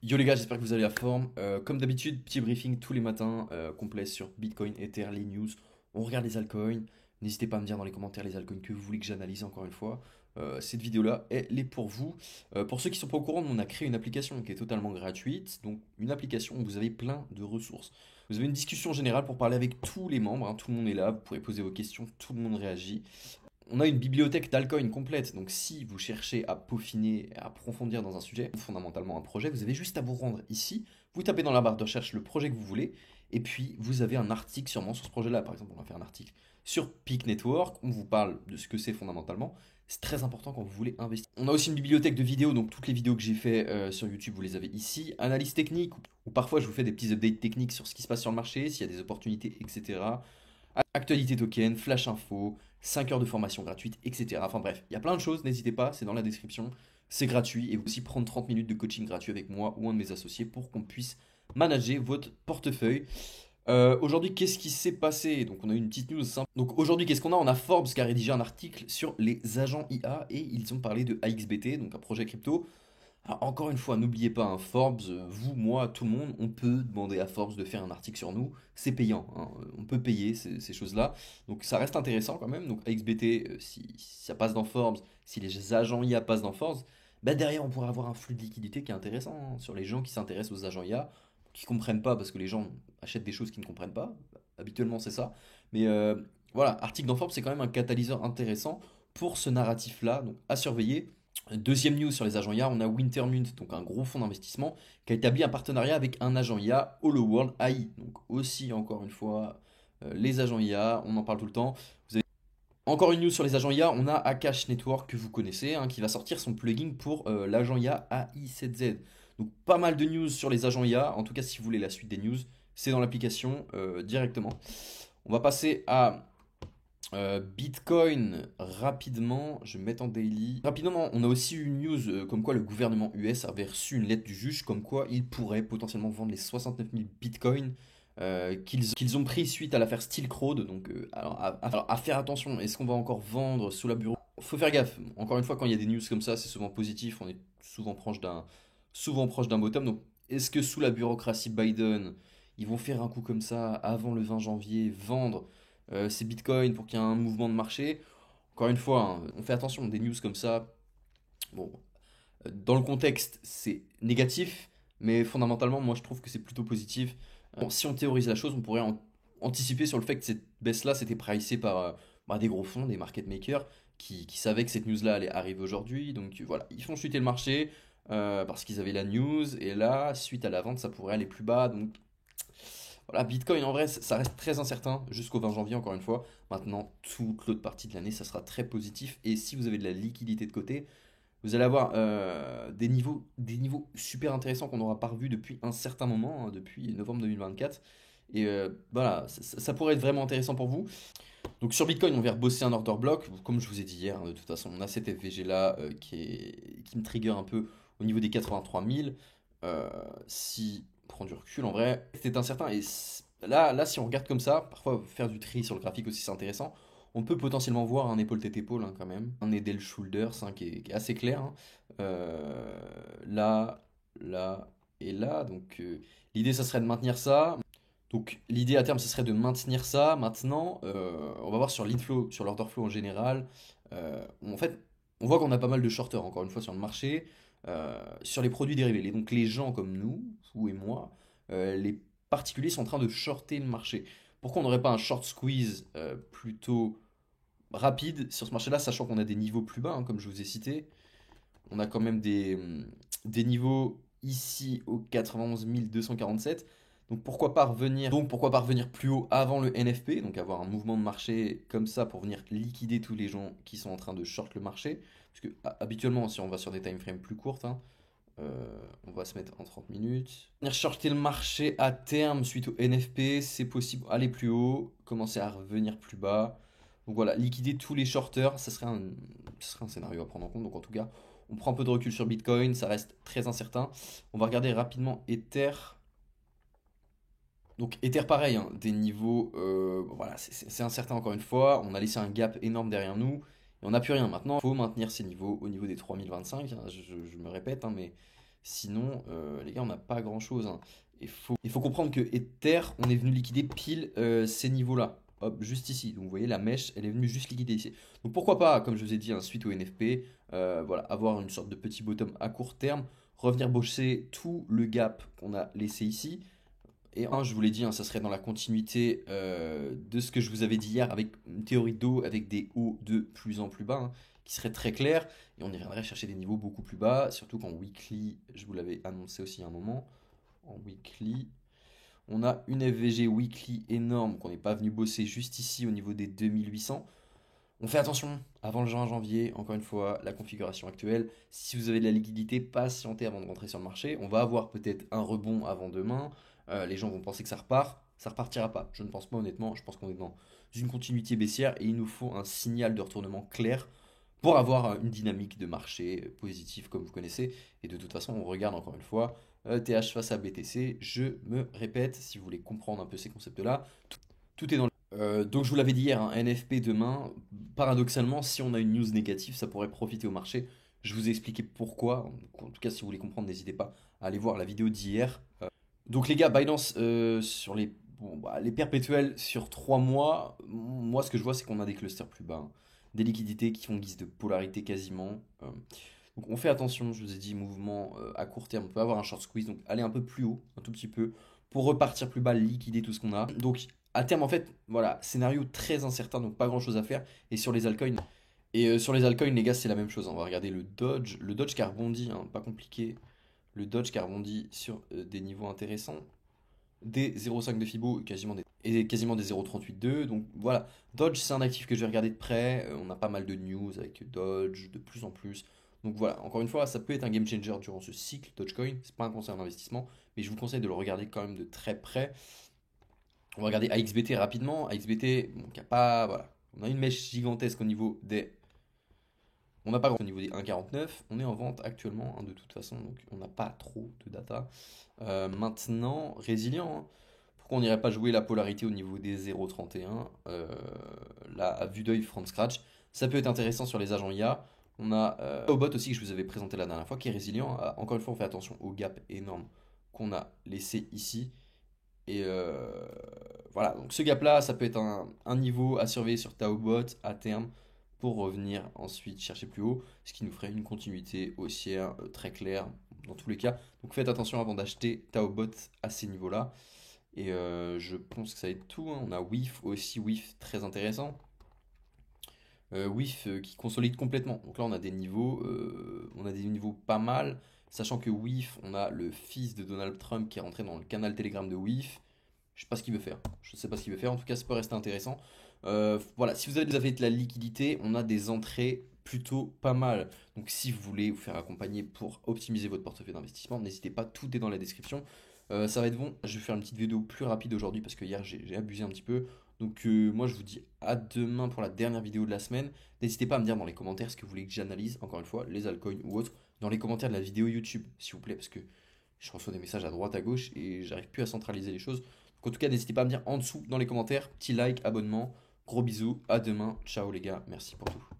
Yo les gars, j'espère que vous avez la forme. Comme d'habitude, petit briefing tous les matins complet sur Bitcoin, Ether, les news. On regarde les altcoins. N'hésitez pas à me dire dans les commentaires les altcoins que vous voulez que j'analyse encore une fois. Cette vidéo-là, elle est pour vous. Pour ceux qui sont pas au courant, on a créé une application qui est totalement gratuite. Donc une application où vous avez plein de ressources. Vous avez une discussion générale pour parler avec tous les membres, hein. Tout le monde est là, vous pourrez poser vos questions, tout le monde réagit. On a une bibliothèque d'alcoins complète, donc si vous cherchez à peaufiner, à approfondir dans un sujet, fondamentalement un projet, vous avez juste à vous rendre ici, vous tapez dans la barre de recherche le projet que vous voulez, et puis vous avez un article sûrement sur ce projet-là. Par exemple, on va faire un article sur Peak Network, on vous parle de ce que c'est fondamentalement. C'est très important quand vous voulez investir. On a aussi une bibliothèque de vidéos, donc toutes les vidéos que j'ai fait sur YouTube, vous les avez ici. Analyse technique, où parfois je vous fais des petits updates techniques sur ce qui se passe sur le marché, s'il y a des opportunités, etc. Actualité token, flash info, 5 heures de formation gratuite, etc. Enfin bref, il y a plein de choses, n'hésitez pas, c'est dans la description, c'est gratuit et vous aussi prendre 30 minutes de coaching gratuit avec moi ou un de mes associés pour qu'on puisse manager votre portefeuille. Aujourd'hui, qu'est-ce qui s'est passé? Donc on a eu une petite news simple. Donc aujourd'hui, qu'est-ce qu'on a? On a Forbes qui a rédigé un article sur les agents IA et ils ont parlé de AXBT, donc un projet crypto. Alors, encore une fois, n'oubliez pas, hein, Forbes, vous, moi, tout le monde, on peut demander à Forbes de faire un article sur nous. C'est payant, hein, on peut payer ces choses-là. Donc ça reste intéressant quand même. Donc AXBT, si ça passe dans Forbes, si les agents IA passent dans Forbes, bah derrière on pourrait avoir un flux de liquidité qui est intéressant, hein, sur les gens qui s'intéressent aux agents IA, qui comprennent pas parce que les gens achètent des choses qu'ils ne comprennent pas. Habituellement c'est ça. Mais voilà, article dans Forbes, c'est quand même un catalyseur intéressant pour ce narratif-là. Donc à surveiller. Deuxième news sur les agents IA, on a Wintermute, donc un gros fonds d'investissement, qui a établi un partenariat avec un agent IA, Hello World AI. Donc aussi, encore une fois, les agents IA, on en parle tout le temps. Vous avez encore une news sur les agents IA, on a Akash Network que vous connaissez, hein, qui va sortir son plugin pour l'agent IA AI7Z. Donc pas mal de news sur les agents IA, en tout cas si vous voulez la suite des news, c'est dans l'application directement. On va passer à Bitcoin, rapidement, je vais me mettre en daily. Rapidement, on a aussi eu une news comme quoi le gouvernement US avait reçu une lettre du juge comme quoi il pourrait potentiellement vendre les 69 000 bitcoins qu'ils ont pris suite à l'affaire Silk Road. Donc, alors, à faire attention, est-ce qu'on va encore vendre sous la bureau? Faut faire gaffe. Encore une fois, quand il y a des news comme ça, c'est souvent positif. On est souvent proche d'un bottom. Donc, est-ce que sous la bureaucratie Biden, ils vont faire un coup comme ça avant le 20 janvier, vendre ces bitcoins pour qu'il y ait un mouvement de marché? Encore une fois, hein, on fait attention, des news comme ça, bon, dans le contexte, c'est négatif, mais fondamentalement, moi je trouve que c'est plutôt positif. Bon, si on théorise la chose, on pourrait anticiper sur le fait que cette baisse-là, c'était pricé par des gros fonds, des market makers, qui savaient que cette news-là allait arriver aujourd'hui. Donc voilà, ils font chuter le marché parce qu'ils avaient la news, et là, suite à la vente, ça pourrait aller plus bas. Donc voilà, Bitcoin en vrai, ça reste très incertain jusqu'au 20 janvier, encore une fois. Maintenant, toute l'autre partie de l'année, ça sera très positif. Et si vous avez de la liquidité de côté, vous allez avoir des niveaux super intéressants qu'on n'aura pas revus depuis un certain moment, hein, depuis novembre 2024. Et voilà, ça pourrait être vraiment intéressant pour vous. Donc sur Bitcoin, on vient bosser un order block. Comme je vous ai dit hier, hein, de toute façon, on a cet FVG là qui me trigger un peu au niveau des 83 000. Si on prend du recul, en vrai, c'est incertain. Et là, si on regarde comme ça, parfois faire du tri sur le graphique aussi, c'est intéressant. On peut potentiellement voir un épaule tête épaule, hein, quand même. Un Edel Shoulders, hein, qui est assez clair, hein. Là, là et là. Donc l'idée, ça serait de maintenir ça. Donc l'idée à terme, ce serait de maintenir ça. Maintenant, on va voir sur l'inflow, sur l'order flow en général. En fait, on voit qu'on a pas mal de shorters, encore une fois, sur le marché, sur les produits dérivés. Et donc les gens comme nous, vous et moi, les particuliers sont en train de shorter le marché. Pourquoi on n'aurait pas un short squeeze plutôt rapide sur ce marché-là, sachant qu'on a des niveaux plus bas, hein, comme je vous ai cité. On a quand même des niveaux ici au 91 247. Donc pourquoi pas revenir plus haut avant le NFP, donc avoir un mouvement de marché comme ça pour venir liquider tous les gens qui sont en train de short le marché. Parce que habituellement, si on va sur des time frames plus courtes, hein, on va se mettre en 30 minutes. Venir shorter le marché à terme suite au NFP, c'est possible. Aller plus haut, commencer à revenir plus bas. Donc voilà, liquider tous les shorters, ça serait un scénario à prendre en compte. Donc en tout cas, on prend un peu de recul sur Bitcoin, ça reste très incertain. On va regarder rapidement Ether. Donc Ether pareil, hein, des niveaux, bon, voilà, c'est incertain encore une fois. On a laissé un gap énorme derrière nous et on n'a plus rien. Maintenant, il faut maintenir ces niveaux au niveau des 3025, hein. Je me répète, hein, mais Sinon, les gars, on n'a pas grand-chose, hein. Il faut comprendre que Ether, on est venu liquider pile ces niveaux-là. Hop, juste ici. Donc vous voyez, la mèche, elle est venue juste liquider ici. Donc pourquoi pas, comme je vous ai dit, hein, suite au NFP, voilà, avoir une sorte de petit bottom à court terme, revenir bosser tout le gap qu'on a laissé ici. Et je vous l'ai dit, hein, ça serait dans la continuité de ce que je vous avais dit hier, avec une théorie d'eau, avec des hauts de plus en plus bas, hein, qui serait très clair. Et on irait chercher des niveaux beaucoup plus bas, surtout qu'en weekly, je vous l'avais annoncé aussi à un moment, en weekly, on a une FVG weekly énorme qu'on n'est pas venu bosser juste ici au niveau des 2800. On fait attention, avant le 20 janvier, encore une fois, la configuration actuelle. Si vous avez de la liquidité, patientez avant de rentrer sur le marché. On va avoir peut-être un rebond avant demain. Les gens vont penser que ça repart. Ça repartira pas. Je ne pense pas honnêtement. Je pense qu'on est dans une continuité baissière et il nous faut un signal de retournement clair pour avoir une dynamique de marché positive comme vous connaissez. Et de toute façon, on regarde encore une fois TH face à BTC. Je me répète, si vous voulez comprendre un peu ces concepts-là, tout est dans donc je vous l'avais dit hier, un NFP demain, paradoxalement, si on a une news négative, ça pourrait profiter au marché. Je vous ai expliqué pourquoi. En tout cas, si vous voulez comprendre, n'hésitez pas à aller voir la vidéo d'hier. Donc les gars, Binance sur les perpétuels sur 3 mois, moi ce que je vois c'est qu'on a des clusters plus bas, hein. Des liquidités qui font guise de polarité quasiment. Donc on fait attention, je vous ai dit, mouvement à court terme, on peut avoir un short squeeze, donc aller un peu plus haut, un tout petit peu, pour repartir plus bas, liquider tout ce qu'on a. Donc à terme en fait, voilà, scénario très incertain, donc pas grand chose à faire. Et sur les altcoins, sur les altcoins les gars c'est la même chose, hein. On va regarder le Dodge qui a rebondi, hein, pas compliqué. Le Dodge qui a rebondi sur des niveaux intéressants, des 0,5 de Fibo et quasiment des 0,38,2. Donc voilà, Dodge c'est un actif que je vais regarder de près. On a pas mal de news avec Dodge de plus en plus. Donc voilà, encore une fois, ça peut être un game changer durant ce cycle Dogecoin. C'est pas un conseil d'investissement, mais je vous conseille de le regarder quand même de très près. On va regarder AXBT rapidement. AXBT, bon, y a pas, voilà. On a une mèche gigantesque au niveau des. On n'a pas grand au niveau des 1,49. On est en vente actuellement, hein, de toute façon, donc on n'a pas trop de data. Maintenant, résilient, hein. Pourquoi on n'irait pas jouer la polarité au niveau des 0,31 là, à vue d'œil front scratch. Ça peut être intéressant sur les agents IA. On a Obot aussi que je vous avais présenté la dernière fois qui est résilient. Encore une fois, on fait attention au gap énorme qu'on a laissé ici. Et voilà, donc ce gap-là, ça peut être un niveau à surveiller sur Taobot à terme pour revenir ensuite chercher plus haut, ce qui nous ferait une continuité haussière très claire dans tous les cas. Donc faites attention avant d'acheter Taobot à ces niveaux-là. Et je pense que ça va être tout, hein. On a WIF aussi, WIF très intéressant. WIF qui consolide complètement. Donc là, on a des niveaux pas mal. Sachant que WIF, on a le fils de Donald Trump qui est rentré dans le canal Telegram de WIF. Je sais pas ce qu'il veut faire. Je sais pas ce qu'il veut faire. En tout cas, ça peut rester intéressant. Voilà, si vous avez déjà fait de la liquidité, on a des entrées plutôt pas mal. Donc si vous voulez vous faire accompagner pour optimiser votre portefeuille d'investissement, n'hésitez pas, tout est dans la description. Ça va être bon. Je vais faire une petite vidéo plus rapide aujourd'hui parce que hier j'ai abusé un petit peu. Donc moi je vous dis à demain pour la dernière vidéo de la semaine. N'hésitez pas à me dire dans les commentaires ce que vous voulez que j'analyse, encore une fois, les altcoins ou autres, dans les commentaires de la vidéo YouTube, s'il vous plaît, parce que je reçois des messages à droite à gauche et j'arrive plus à centraliser les choses. Donc en tout cas, n'hésitez pas à me dire en dessous dans les commentaires, petit like, abonnement, gros bisous, à demain, ciao les gars, merci pour tout.